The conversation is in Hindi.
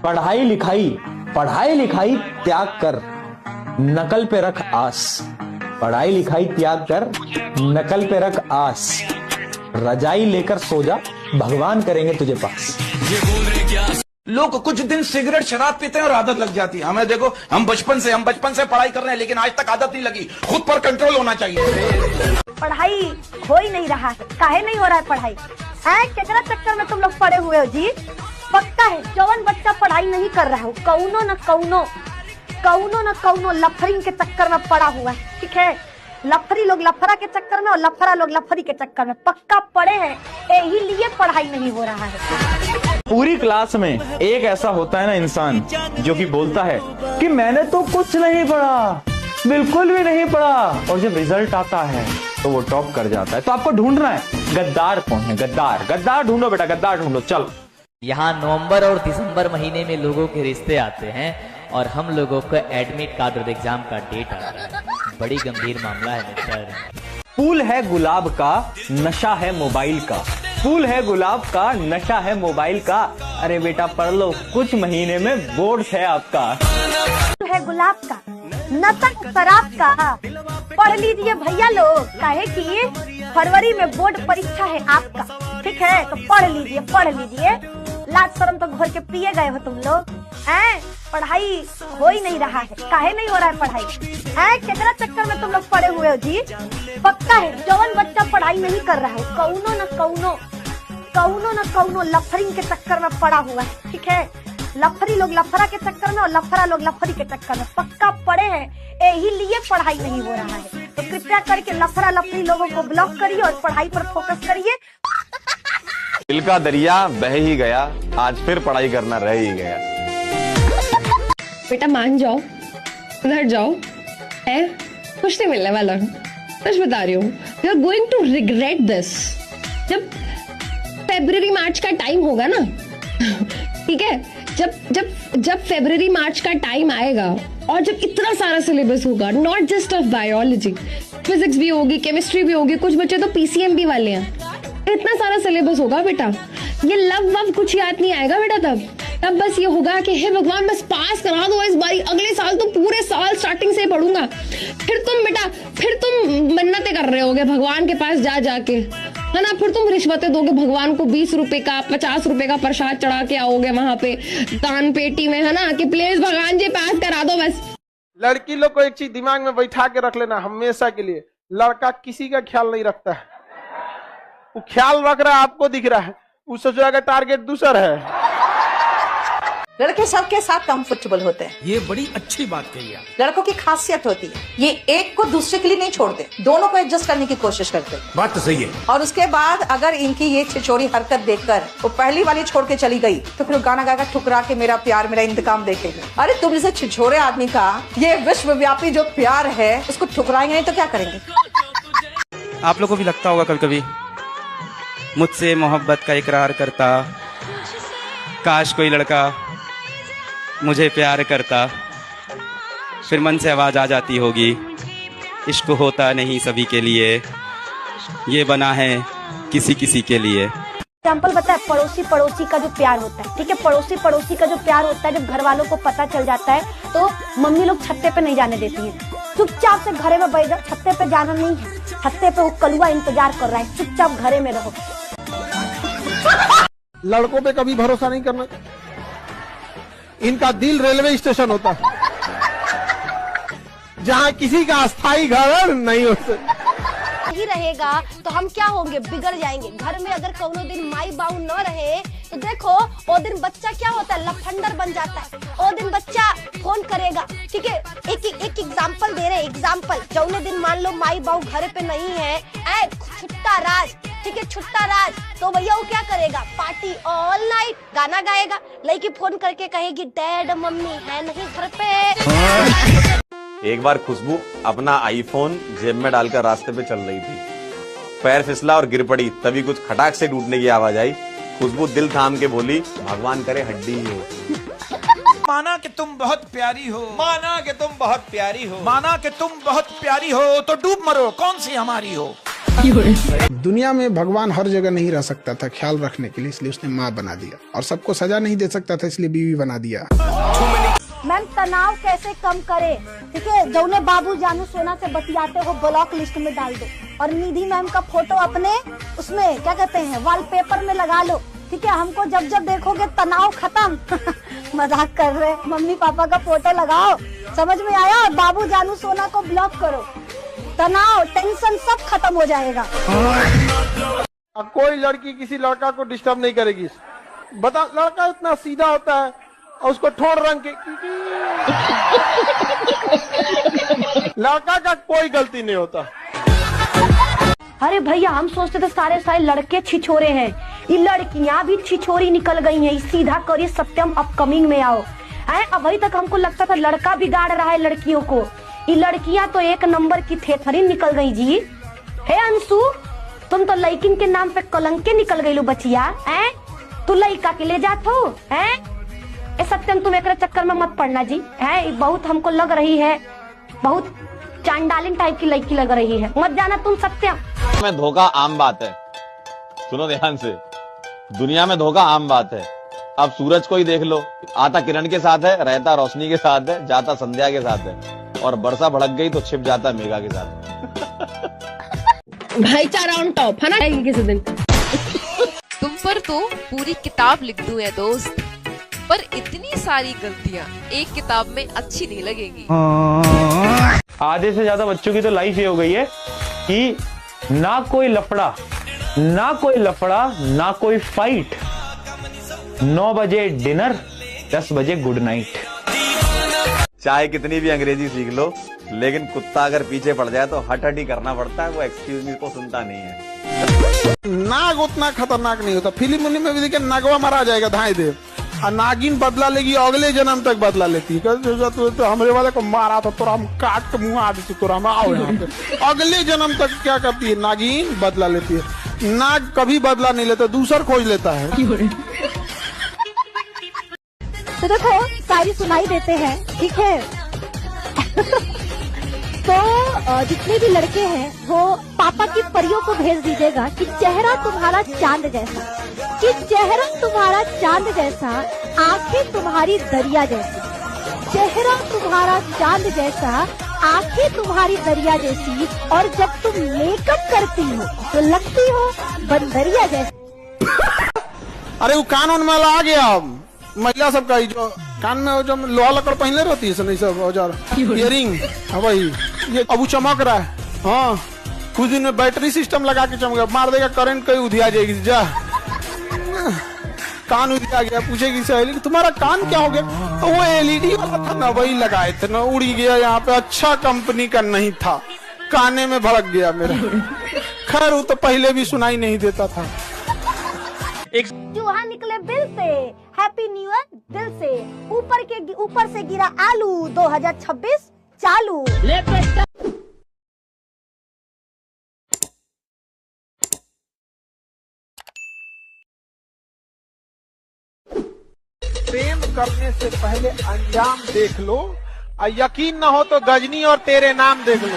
पढ़ाई लिखाई त्याग कर, नकल पे रख आस। पढ़ाई लिखाई त्याग कर, नकल पे रख आस। रजाई लेकर सो जा, भगवान करेंगे तुझे पास। लोग कुछ दिन सिगरेट शराब पीते हैं और आदत लग जाती है। हमें देखो, हम बचपन से पढ़ाई कर रहे हैं, लेकिन आज तक आदत नहीं लगी। खुद पर कंट्रोल होना चाहिए। पढ़ाई हो ही नहीं रहा है, काहे नहीं हो रहा है पढ़ाई? केकरा चक्कर में तुम लोग पड़े हुए हो जी? पक्का है जवन बच्चा पढ़ाई नहीं कर रहा हो, कौनो न कौनो लफरिंग के चक्कर में पड़ा हुआ है। ठीक है, लफरी लोग लफरा के चक्कर में और लफरा लोग लफरी के चक्कर में पक्का पड़े हैं, यही लिए पढ़ाई नहीं हो रहा है। पूरी क्लास में एक ऐसा होता है ना इंसान जो कि बोलता है कि मैंने तो कुछ नहीं पढ़ा, बिल्कुल भी नहीं पढ़ा, और जब रिजल्ट आता है तो वो टॉप कर जाता है। तो आपको ढूंढना है गद्दार कौन है। गद्दार ढूंढो बेटा, गद्दार ढूंढो। चल, यहाँ नवंबर और दिसंबर महीने में लोगों के रिश्ते आते हैं और हम लोगों को एडमिट कार्ड और एग्जाम का डेट आता है। बड़ी गंभीर मामला है मिस्टर। फूल है गुलाब का, नशा है मोबाइल का। फूल है गुलाब का, नशा है मोबाइल का। अरे बेटा पढ़ लो, कुछ महीने में बोर्ड है आपका। फूल है गुलाब का, नशा शराब का। पढ़ लीजिए भैया लोग, काहे कि फरवरी में बोर्ड परीक्षा है आपका। ठीक है, तो पढ़ लीजिए। लाज शर्म तो घोर के पिए गए हो तुम लोग। पढ़ाई हो ही नहीं रहा है, काहे नहीं हो रहा है पढ़ाई? केकरा चक्कर में तुम लोग पड़े हुए हो जी? पक्का है जवन बच्चा पढ़ाई नहीं कर रहा है, कौनो न कौनो लफरिंग के चक्कर में पड़ा हुआ है। ठीक है, लफरी लोग लफरा के चक्कर में और लफरा लोग लफरी के चक्कर में पक्का पड़े हैं, यही लिए पढ़ाई नहीं हो रहा है। तो कृपया करके लफरा लफरी लोगों को ब्लॉक करिए और पढ़ाई पर फोकस करिए। दिल का दरिया बह ही गया, आज फिर पढ़ाई करना रह ही गया। बेटा मान जाओ, उधर जाओ, है कुछ नहीं मिलने वाला। सच बता रही हूँ, you are going to regret this. जब फरवरी मार्च का टाइम होगा ना, ठीक है, जब फरवरी मार्च का टाइम आएगा और जब इतना सारा सिलेबस होगा, not just of biology, physics भी होगी, केमिस्ट्री भी होगी, कुछ बच्चे तो पीसीएम भी वाले हैं, इतना सारा सिलेबस होगा बेटा, ये लव वव कुछ याद नहीं आएगा बेटा। तब बस ये होगा कि हे भगवान बस पास करा दो इस बारी, अगले साल तो पूरे साल स्टार्टिंग से पढ़ूंगा। फिर तुम मन्नतें कर रहे होगे भगवान के पास जा जाके, है ना। फिर तुम रिश्वतें दोगे भगवान को, 20 रुपए का 50 रुपए का प्रसाद चढ़ा के आओगे वहां पे दान पेटी में, है ना, कि प्लीज भगवान जी पास करा दो बस। लड़की लोग को एक चीज दिमाग में बैठा के रख लेना हमेशा के लिए, लड़का किसी का ख्याल नहीं रखता है। वो ख्याल रख रहा है, आपको दिख रहा है, वो सोच रहा है टारगेट दूसरा है। लड़के सबके साथ कंफर्टेबल होते हैं, ये बड़ी अच्छी बात कही है। लड़कों की खासियत होती है, ये एक को दूसरे के लिए नहीं छोड़ते, दोनों को एडजस्ट करने की कोशिश करते हैं। बात तो सही है। और उसके बाद अगर इनकी ये छिछोरी हरकत देखकर वो पहली वाली छोड़ के चली गई, तो फिर गाना गाकर ठुकरा के मेरा प्यार मेरा इंतकाम देखेंगे। अरे तुम जैसे छिछोरे आदमी का ये विश्वव्यापी जो प्यार है, उसको ठुकराएंगे नहीं तो क्या करेंगे? आप लोगों को भी लगता होगा कभी कभी, मुझसे मोहब्बत का इकरार करता, काश कोई लड़का मुझे प्यार करता। फिर मन से आवाज आ जाती होगी, इश्क होता नहीं सभी के लिए, ये बना है किसी किसी के लिए। एग्जाम्पल बता है, पड़ोसी का जो प्यार होता है, ठीक है, पड़ोसी का जो प्यार होता है, जब घर वालों को पता चल जाता है तो मम्मी लोग छत्ते पे नहीं जाने देती है। चुपचाप से घरे में बैठ जाओ, छत्ते पे जाना नहीं है, छत्ते पे वो कलुआ इंतजार कर रहा है, चुपचाप घरे में रहो। लड़कों पे कभी भरोसा नहीं करना, इनका दिल रेलवे स्टेशन होता है जहां किसी का अस्थायी घर नहीं होता ही रहेगा तो हम क्या होंगे, बिगड़ जाएंगे। घर में अगर कोनो दिन माई बाऊ न रहे तो देखो वो दिन बच्चा क्या होता है, लफंडर बन जाता है। वो दिन बच्चा फोन करेगा, ठीक है, एक एग्जाम्पल दे रहे, एग्जाम्पल जौने दिन मान लो माई बाऊ घर पे नहीं है, छुट्टा राज, ठीक है, छुट्टा राज, तो भैया वो क्या करेगा, पार्टी ऑल नाइट, गाना गाएगा, लड़की फोन करके कहेगी डैड मम्मी है नहीं घर पे। एक बार खुशबू अपना आईफोन जेब में डालकर रास्ते पे चल रही थी, पैर फिसला और गिर पड़ी, तभी कुछ खटाक से टूटने की आवाज आई। खुशबू दिल थाम के बोली, भगवान करे हड्डी ही हो। माना कि तुम बहुत प्यारी हो, माना कि तुम बहुत प्यारी हो, माना कि तुम बहुत प्यारी हो, तो डूब मरो, कौन सी हमारी हो। दुनिया में भगवान हर जगह नहीं रह सकता था ख्याल रखने के लिए, इसलिए उसने माँ बना दिया। और सबको सजा नहीं दे सकता था, इसलिए बीवी बना दिया। मैम तनाव कैसे कम करे, ठीक है, जौने बाबू जानू सोना से बतियाते हो ब्लॉक लिस्ट में डाल दो, और निधि मैम का फोटो अपने उसमें क्या कहते हैं वॉलपेपर में लगा लो, ठीक है। हमको जब जब देखोगे तनाव खत्म। मजाक कर रहे, मम्मी पापा का फोटो लगाओ, समझ में आया। बाबू जानू सोना को ब्लॉक करो, तनाव टेंशन सब खत्म हो जाएगा। कोई लड़की किसी लड़का को डिस्टर्ब नहीं करेगी। बता, लड़का इतना सीधा होता है और उसको ठोड़ रंग के लड़का का कोई गलती नहीं होता। अरे भैया हम सोचते थे सारे लड़के छिछोरे हैं, ये लड़कियां भी छिछोरी निकल गई हैं। सीधा करिए सत्यम अपकमिंग में आओ। अभी तक हमको लगता था लड़का बिगाड़ रहा है लड़कियों को, ये लड़कियां तो एक नंबर की थेथरी निकल गई जी। हे अंशु, तुम तो लड़किन के नाम पे कलंके निकल गई लो बचिया। तू लड़का के ले जात हो। ए सत्यम तुम एक चक्कर में मत पड़ना जी। बहुत हमको लग रही है, बहुत चांडालिन टाइप की लड़की लग रही है, मत जाना तुम सत्यम। में धोखा आम बात है, सुनो ध्यान से, दुनिया में धोखा आम बात है। अब सूरज को ही देख लो, आता किरण के साथ है, रहता रोशनी के साथ है, जाता संध्या के साथ है, और वर्षा भड़क गई तो छिप जाता मेघा के साथ। भाईचारा ऑन टॉप है ना किसी दिन। तुम पर तो पूरी किताब लिख दूं है दोस्त, पर इतनी सारी गलतियां एक किताब में अच्छी नहीं लगेंगी। आधे से ज्यादा बच्चों की तो लाइफ ये हो गई है कि ना कोई लफड़ा, ना कोई फाइट, 9 बजे डिनर, 10 बजे गुड नाइट। चाहे कितनी भी अंग्रेजी सीख लो, लेकिन कुत्ता अगर पीछे पड़ जाए तो हट हट ही करना पड़ता है, वो एक्सक्यूज मी को सुनता नहीं है। नाग उतना खतरनाक नहीं होता, फिल्म उन्हीं में भी देखिए नागवा मारा जाएगा धाए दे, और नागिन बदला लेगी, अगले जन्म तक बदला लेती है। तो हमरे वाले को मारा था, तोरा हम काट के मुँह आ देती, तोरा हम आओ यहाँ पे। अगले जन्म तक क्या करती है नागिन, बदला लेती है। नाग कभी बदला नहीं लेता, दूसर खोज लेता है। तो देखो सारी सुनाई देते हैं, ठीक है। तो जितने भी लड़के हैं वो पापा की परियों को भेज दीजिएगा कि चेहरा तुम्हारा चांद जैसा, कि चेहरा तुम्हारा चांद जैसा, आंखें तुम्हारी दरिया जैसी, चेहरा तुम्हारा चांद जैसा, आंखें तुम्हारी दरिया जैसी, और जब तुम मेकअप करती हो तो लगती हो बंदरिया जैसी। अरे वो कान में आ गया महिला सबका, जो कान में जो लोहा लकड़ पहनले रहती है, नहीं सब औजार, इयरिंग, वही ये अब चमक रहा है। हाँ, कुछ दिन में बैटरी सिस्टम लगा के चमकेगा, मार देगा करंट, कहीं उधिया जाएगी। जा कान उधिया गया, पूछेगी सहेली तुम्हारा कान क्या हो गया, तो वो एलईडी वाला था ना, वही लगाए थे ना, उड़ी गया यहाँ पे, अच्छा कंपनी का नहीं था, काने में भड़क गया मेरा। खैर वो तो पहले भी सुनाई नहीं देता था। चूहा निकले बिल से, हैप्पी न्यू ईयर दिल से, ऊपर से गिरा आलू, 2026 चालू। प्रेम करने से पहले अंजाम देख लो, और यकीन न हो तो गजनी और तेरे नाम देख लो।